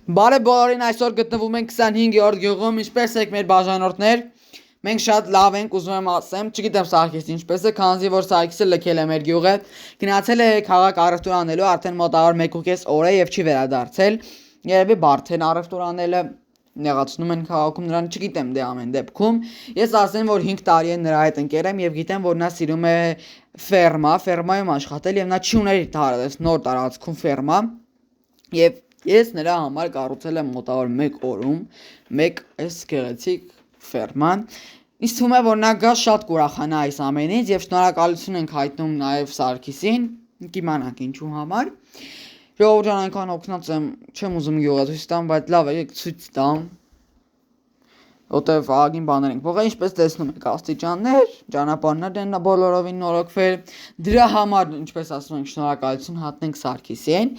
Բարև բոլորին, այսօր գտնվում ենք 25-րդ գյուղում, ինչպես եք մեր բաժանորդներ։ Մենք շատ լավ ենք, ուզում եմ ասեմ, չգիտեմ Սարգիսը ինչպես է, քանզի որ Սարգիսը լքել է մեր գյուղը, գնացել է քաղաք առևտուր անելու, արդեն մոտավոր 1.5 օր է եւ չի վերադարձել։ Երևի բարդ են առևտուր անելը, նեղացնում են քաղաքում նրան, չգիտեմ դե ամեն դեպքում։ Ես ասեմ, որ 5 տարի է նրա հետ ընկեր եմ եւ գիտեմ, որ նա սիրում է ֆերմայում աշխատել եւ նա չի ուներ տարած նոր տարածքում ֆերմա եւ ես նրա համար կառուցել եմ մոտավոր 1 օրում մեկ այս գեղեցիկ ֆերման։ Ինձ թվում է, որ նա գա շատ կուրախանա այս ամենից եւ շնորհակալություն ենք հայտնում նաեւ Սարգիսին, կիմանաք ինչու համար։ Ժողովուրդ ջան, այնքան օգնած եմ, չեմ ուզում գյուղը ցույց տամ, բայց լավ է, եկեք ցույց տամ։ Որտեվ աղագին բաներ ենք փոխել, ինչպես տեսնում եք, աստիճաններ, ճանապարհներ են բոլորովին նորոգվել։ Դրա համար, ինչպես ասում ենք, շնորհակալություն հատնենք Սարգիսին։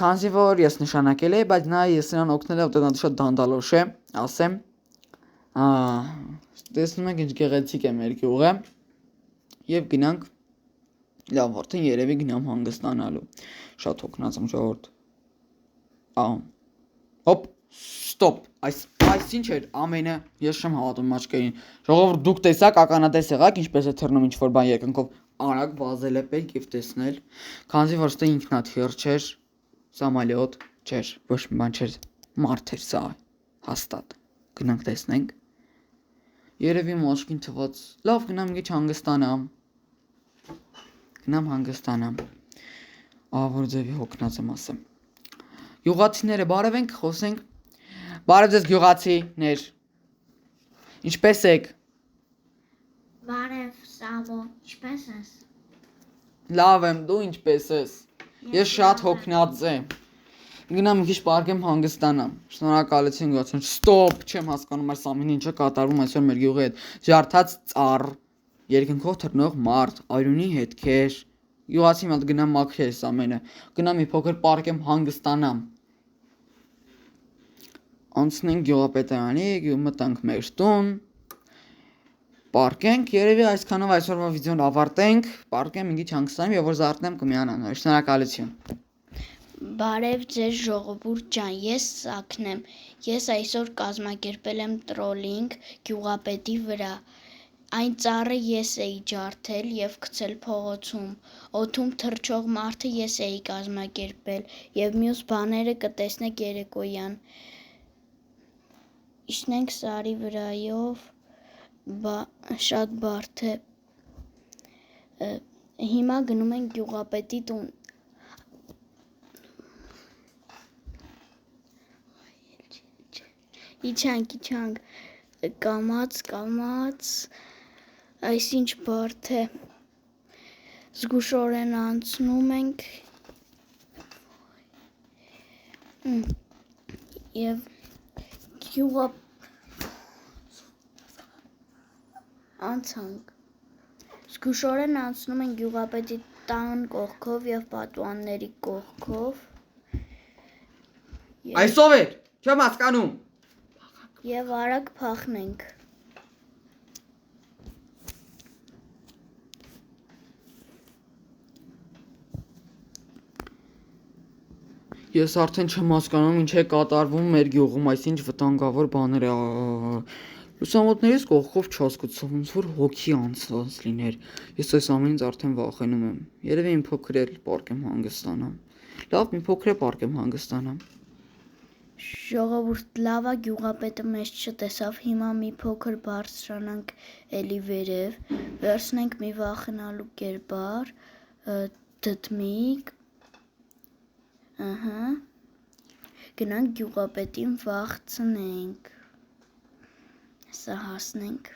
Քանզի որ ես նշանակել եմ, բայց նա ես նրան օգնել եմ, որտեղ նա շատ դանդալոշ է, ասեմ։ Տեսնում եք ինչ գեղեցիկ է մեր գյուղը։ Եվ գնանք լավ, արդեն երևի գնամ հանգստանալու։ Շատ օգնած եմ ժողովուրդ։ Հոպ, ստոպ։ Այս ինչ էր ամենը, ես չեմ հավատում աչքերին։ Ժողովուրդ դուք տեսաք, ականատես եղաք, ինչպես է թռնում ինչ-որ բան երկնքով։ Արագ վազել է պետք եւ տեսնել, քանզի որ ստե ինքնաթիռ չէր, սամալիոտ չէր, ոչ մի բան չէր, մարդ էր սա, հաստատ։ Գնանք տեսնենք։ Երևի մոշկին թվաց։ Լավ, գնամ գիչ հանգստանամ։ Գնամ հանգստանամ։ Որ ձևի հոգնած եմ ասեմ։ Գյուղացիները բարև ենք, խոսենք։ Բարև ձեզ գյուղացիներ։ Ինչպես եք։ Բարև Սավո, ինչպես ես։ Լավ եմ, դու ինչպես ես։ Ես շատ հոգնած եմ։ Գնամ քիչ պարկեմ հանգստանամ։ Շնորհակալություն գոչեմ։ Ստոպ, չեմ հասկանում այս ամեն ինչը կատարվում այսօր մեր գյուղի հետ։ Ջարդած ծառ, երկնքով թռնող մարդ, արյունի հետքեր։ Գյուղացի մոտ գնամ մաքրի այս ամենը։ Գնամ մի փոքր պարկեմ հանգստանամ։ Անցնենք գյուղապետարանի, մտանք մեր տուն։ Պարկենք, երևի այսքանով այսօրվա վիդեոն ավարտենք, պարկեմ մի քիչ հանգստանամ եւ որ զարթնեմ կմիանամ։ Շնորհակալություն։ Բարև ձեզ ժողովուրդ ջան, ես Սաքն եմ։ Ես այսօր կազմակերպել եմ տրոլինգ գյուղապետի վրա։ Այն ծառը ես էի ջարդել եւ գցել փողոցում։ Օդում թռչող մարդը ես էի կազմակերպել եւ մյուս բաները կտեսնեք երեկոյան։ Իջնենք սարի վրայով, շատ բարդ է։ Հիմա գնում ենք գյուղապետի տուն։ Իջանք, կամաց, այսինչ բարդ է, զգուշորեն անցնում ենք և գյուղը անցանք, զգուշորեն անցնում ենք գյուղապետի տան կողքով և պատուհանների կողքով Այսով էր, չեմ հասկանում և արագ փախնենք։ Ես արդեն չեմ հասկանում ինչ է կատարվում մեր գյուղում, այսինչ վտանգավոր բաներ է։ Լուսամուտներից կողքով չհասկացավ, ոնց որ հոգի անցած լիներ։ Ես այս ամենից արդեն վախենում եմ։ Երևի մի փոքր էլ պարկեմ հանգստանամ։ Լավ, մի փոքր է պարկեմ հանգստանամ։ Ժողովուրդ լավա գյուղապետը մեզ չտեսավ, հիմա մի փոքր բարձրանանք էլի վերև, վերցնենք մի վախենալու կերպար, դդմիկ, գնանք գյուղապետին վախցնենք, սա հասնենք,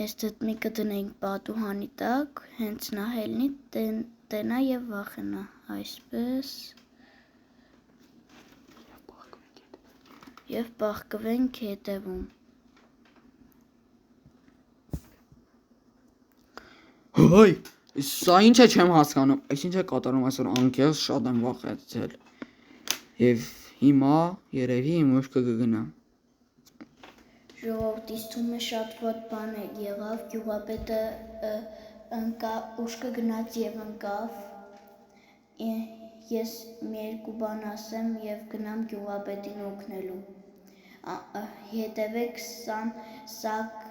այս դդմիկը դնենք պատուհանի տակ, հենց նա հելնի տենա և վախենա, այսպես և պաղկվենք հետևում։ Հայ, սա ինչ է չեմ հասկանում, այս ինչ է կատարում այսօր անկեղծ շատ եմ վախեցել։ Եվ հիմա երևի իմ ուշքը կգնա։ Ժողովուրդ ինձ թվում է շատ վատ բան է եղավ, գյուղապետը ուշքը գնաց և ընկավ ես մի երկու բան ասեմ և գնամ գյուղապետին օգնելու։ Հետևեք Սակ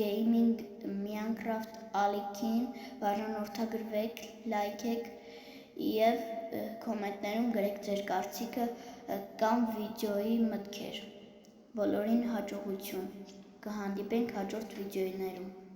Գեյմինգ Minecraft ալիքին, բաժանորդագրվեք, լայքեք և կոմենտներում գրեք ձեր կարծիքը կամ վիդեոյի մտքեր։ Բոլորին հաջողություն, կհանդիպենք հաջորդ վիդեոներում։